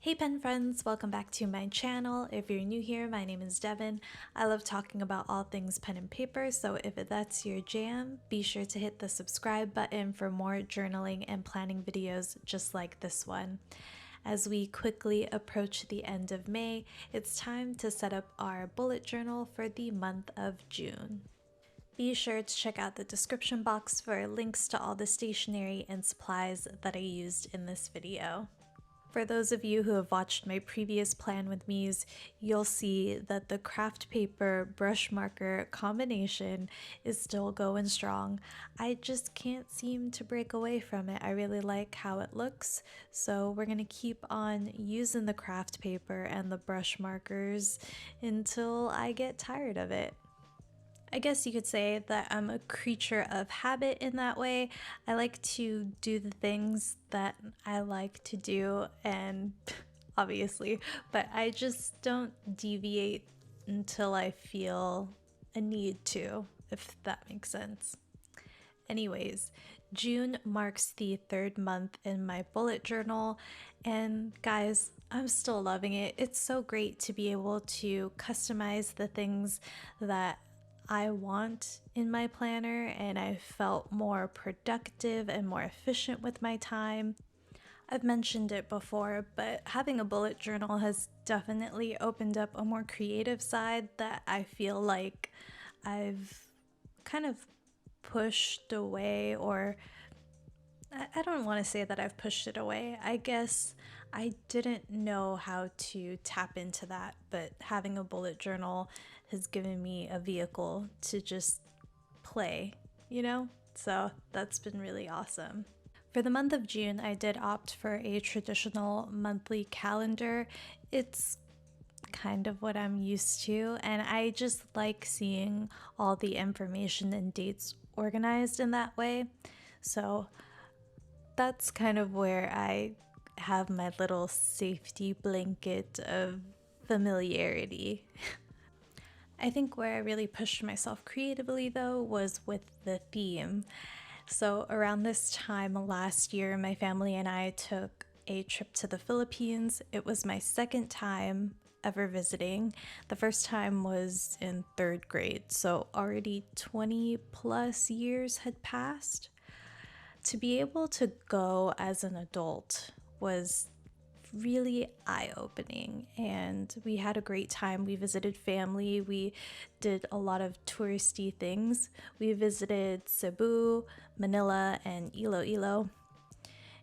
Hey pen friends, welcome back to my channel. If you're new here, my name is Devin. I love talking about all things pen and paper, so if that's your jam, be sure to hit the subscribe button for more journaling and planning videos just like this one. As we quickly approach the end of May, it's time to set up our bullet journal for the month of June. Be sure to check out the description box for links to all the stationery and supplies that I used in this video. For those of you who have watched my previous plan with me's, you'll see that the craft paper brush marker combination is still going strong. I just can't seem to break away from it. I really like how it looks, so we're gonna keep on using the craft paper and the brush markers until I get tired of it. I guess you could say that I'm a creature of habit in that way. I like to do the things that I like to do, and obviously, but I just don't deviate until I feel a need to, if that makes sense. Anyways, June marks the third month in my bullet journal, and guys, I'm still loving it. It's so great to be able to customize the things that I want in my planner, and I felt more productive and more efficient with my time. I've mentioned it before, but having a bullet journal has definitely opened up a more creative side that I feel like I've kind of pushed away, or I don't want to say that I've pushed it away. I guess I didn't know how to tap into that, but having a bullet journal has given me a vehicle to just play, you know? So that's been really awesome. For the month of June, I did opt for a traditional monthly calendar. It's kind of what I'm used to, and I just like seeing all the information and dates organized in that way. So that's kind of where I have my little safety blanket of familiarity. I think where I really pushed myself creatively though was with the theme. So around this time last year, my family and I took a trip to the Philippines. It was my second time ever visiting. The first time was in third grade, so already 20 plus years had passed. To be able to go as an adult was really eye-opening, and we had a great time. We visited family, we did a lot of touristy things. We visited Cebu, Manila, and Iloilo.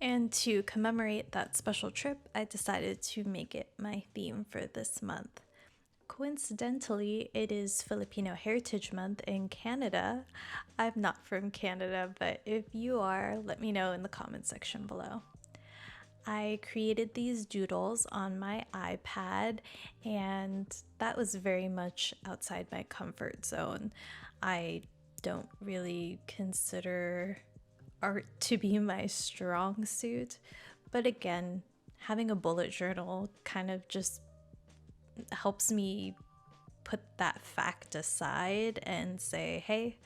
And to commemorate that special trip, I decided to make it my theme for this month. Coincidentally, it is Filipino Heritage Month in Canada. I'm not from Canada, but if you are, let me know in the comment section below. I created these doodles on my iPad, and that was very much outside my comfort zone. I don't really consider art to be my strong suit, but again, having a bullet journal kind of just helps me put that fact aside and say, hey,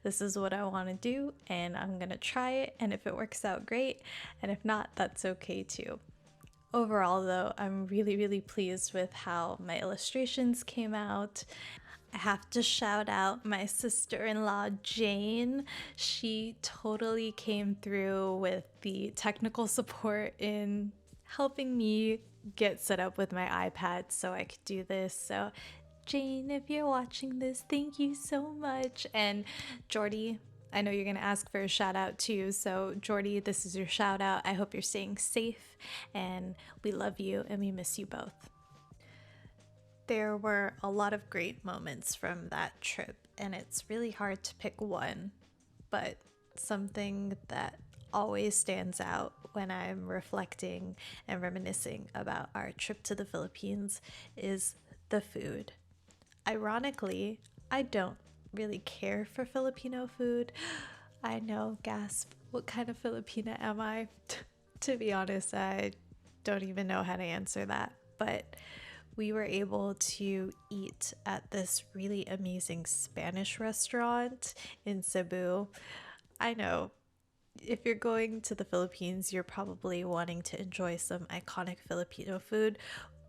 this is what I want to do, and I'm gonna try it, and if it works out, great, and if not, that's okay too. Overall though, I'm really pleased with how my illustrations came out. I have to shout out my sister-in-law Jane. She totally came through with the technical support in helping me get set up with my iPad so I could do this. So Jane, if you're watching this, thank you so much. And Jordy, I know you're gonna ask for a shout out too. So Jordy, this is your shout out. I hope you're staying safe, and we love you and we miss you both. There were a lot of great moments from that trip, and it's really hard to pick one, but something that always stands out when I'm reflecting and reminiscing about our trip to the Philippines is the food. Ironically, I don't really care for Filipino food. I know, gasp, what kind of Filipina am I? To be honest, I don't even know how to answer that, but we were able to eat at this really amazing Spanish restaurant in Cebu. I know, if you're going to the Philippines, you're probably wanting to enjoy some iconic Filipino food.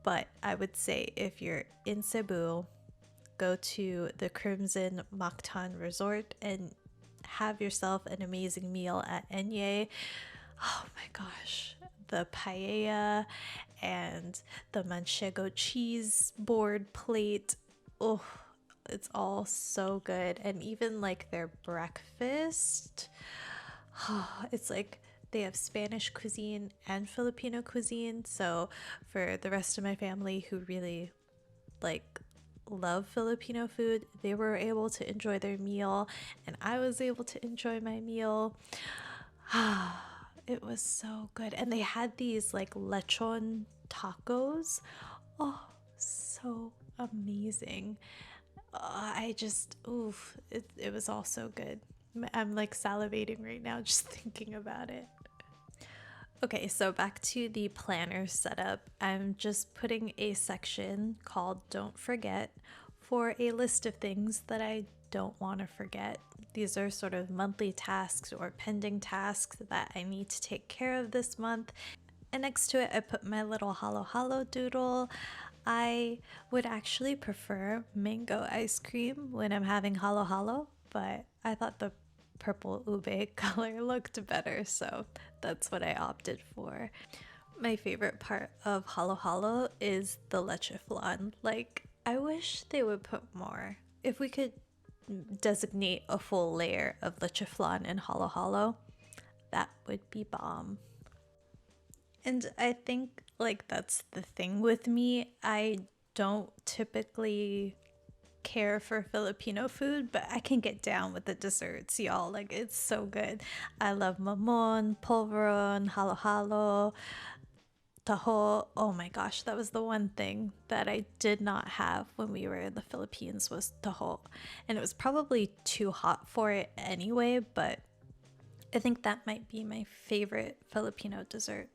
But I would say if you're in Cebu, go to the Crimson Mactan Resort and have yourself an amazing meal at Enye. Oh my gosh, the paella and the manchego cheese board plate. Oh, it's all so good. And even like their breakfast, it's like they have Spanish cuisine and Filipino cuisine. So for the rest of my family who really like love Filipino food, they were able to enjoy their meal and I was able to enjoy my meal. It was so good. And they had these like lechon tacos. Oh, so amazing. I just, oof, it was all so good. I'm like salivating right now just thinking about it. Okay, so back to the planner setup. I'm just putting a section called Don't Forget for a list of things that I don't want to forget. These are sort of monthly tasks or pending tasks that I need to take care of this month. And next to it, I put my little halo halo doodle. I would actually prefer mango ice cream when I'm having halo halo, but I thought the purple ube color looked better, so that's what I opted for. My favorite part of halo halo is the leche flan. Like, I wish they would put more. If we could designate a full layer of leche flan in halo halo, that would be bomb. And I think like that's the thing with me. I don't typically care for Filipino food, but I can get down with the desserts, y'all. Like, it's so good. I love mamon, polvoron, halo halo, taho. Oh my gosh, that was the one thing that I did not have when we were in the Philippines was taho. And it was probably too hot for it anyway, but I think that might be my favorite Filipino dessert.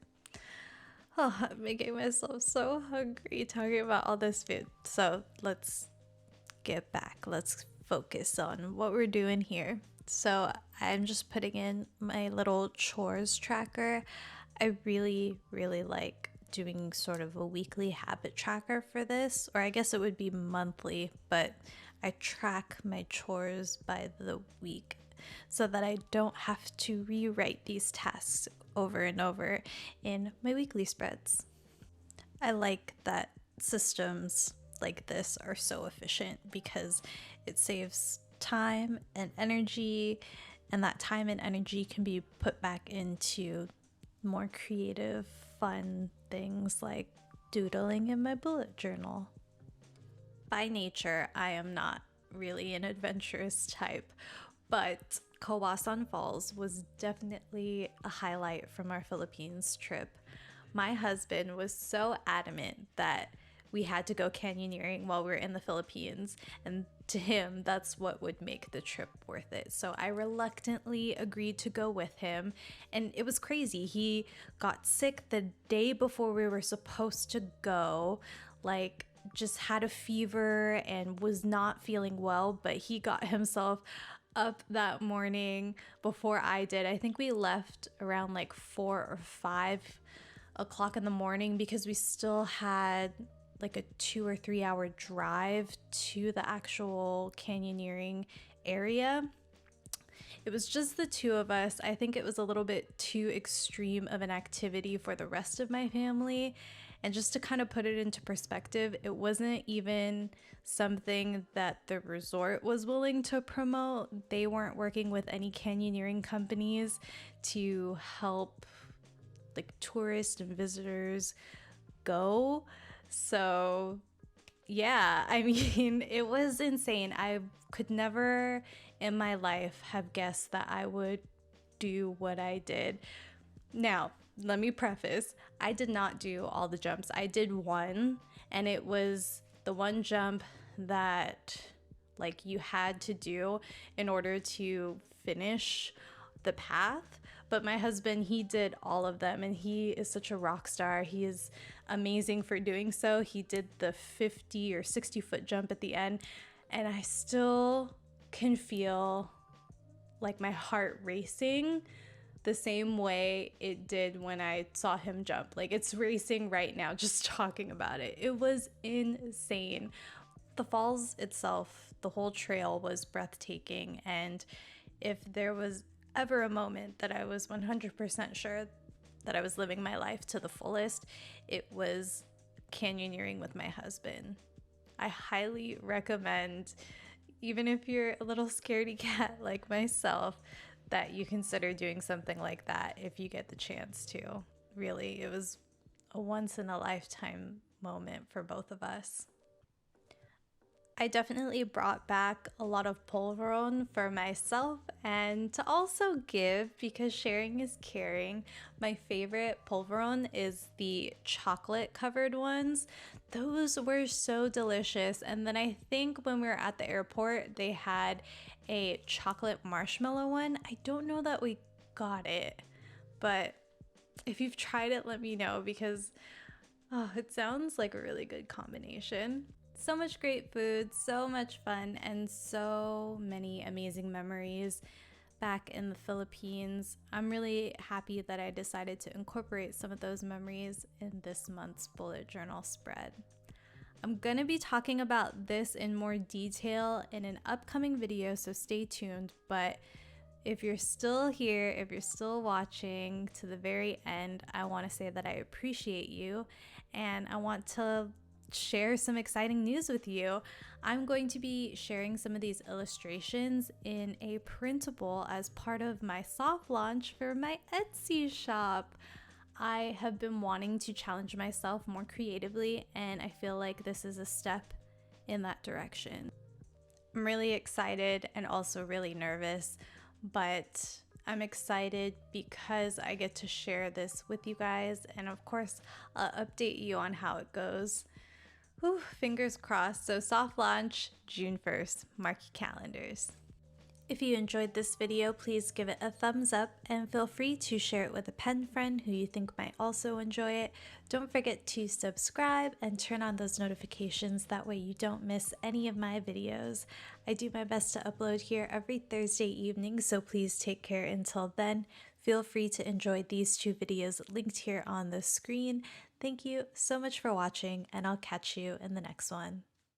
Oh, I'm making myself so hungry talking about all this food. So let's get back. Let's focus on what we're doing here. So I'm just putting in my little chores tracker. I really, really like doing sort of a weekly habit tracker for this, or I guess it would be monthly, but I track my chores by the week so that I don't have to rewrite these tasks over and over in my weekly spreads. I like that systems like this are so efficient because it saves time and energy, and that time and energy can be put back into more creative, fun things like doodling in my bullet journal. By nature, I am not really an adventurous type, but Kawasan Falls was definitely a highlight from our Philippines trip. My husband was so adamant that we had to go canyoneering while we were in the Philippines, and to him, that's what would make the trip worth it. So I reluctantly agreed to go with him, and it was crazy. He got sick the day before we were supposed to go, like just had a fever and was not feeling well, but he got himself up that morning before I did. I think we left around like 4 or 5 o'clock in the morning because we still had like a 2 or 3 hour drive to the actual canyoneering area. It was just the two of us. I think it was a little bit too extreme of an activity for the rest of my family. And just to kind of put it into perspective, it wasn't even something that the resort was willing to promote. They weren't working with any canyoneering companies to help like tourists and visitors go. So yeah, I mean, it was insane. I could never in my life have guessed that I would do what I did. Now, let me preface, I did not do all the jumps. I did one, and it was the one jump that like you had to do in order to finish the path. But my husband, he did all of them, and he is such a rock star. He is amazing for doing so. He did the 50 or 60-foot jump at the end, and I still can feel like my heart racing the same way it did when I saw him jump. Like, it's racing right now just talking about it. It was insane. The falls itself, the whole trail was breathtaking, and if there was ever a moment that I was 100% sure that I was living my life to the fullest, it was canyoneering with my husband. I highly recommend, even if you're a little scaredy cat like myself, that you consider doing something like that if you get the chance to. Really, it was a once in a lifetime moment for both of us. I definitely brought back a lot of polvoron for myself and to also give, because sharing is caring. My favorite polvoron is the chocolate covered ones. Those were so delicious. And then I think when we were at the airport, they had a chocolate marshmallow one. I don't know that we got it, but if you've tried it, let me know, because it sounds like a really good combination. So much great food, so much fun, and so many amazing memories back in the Philippines. I'm really happy that I decided to incorporate some of those memories in this month's bullet journal spread. I'm going to be talking about this in more detail in an upcoming video, so stay tuned. But if you're still here, if you're still watching to the very end, I want to say that I appreciate you, and I want to share some exciting news with you. I'm going to be sharing some of these illustrations in a printable as part of my soft launch for my Etsy shop. I have been wanting to challenge myself more creatively, and I feel like this is a step in that direction. I'm really excited and also really nervous, but I'm excited because I get to share this with you guys, and of course, I'll update you on how it goes. Whew, fingers crossed. So soft launch June 1st. Mark your calendars. If you enjoyed this video, please give it a thumbs up and feel free to share it with a pen friend who you think might also enjoy it. Don't forget to subscribe and turn on those notifications, that way you don't miss any of my videos. I do my best to upload here every Thursday evening, so please take care until then. Feel free to enjoy these two videos linked here on the screen. Thank you so much for watching, and I'll catch you in the next one.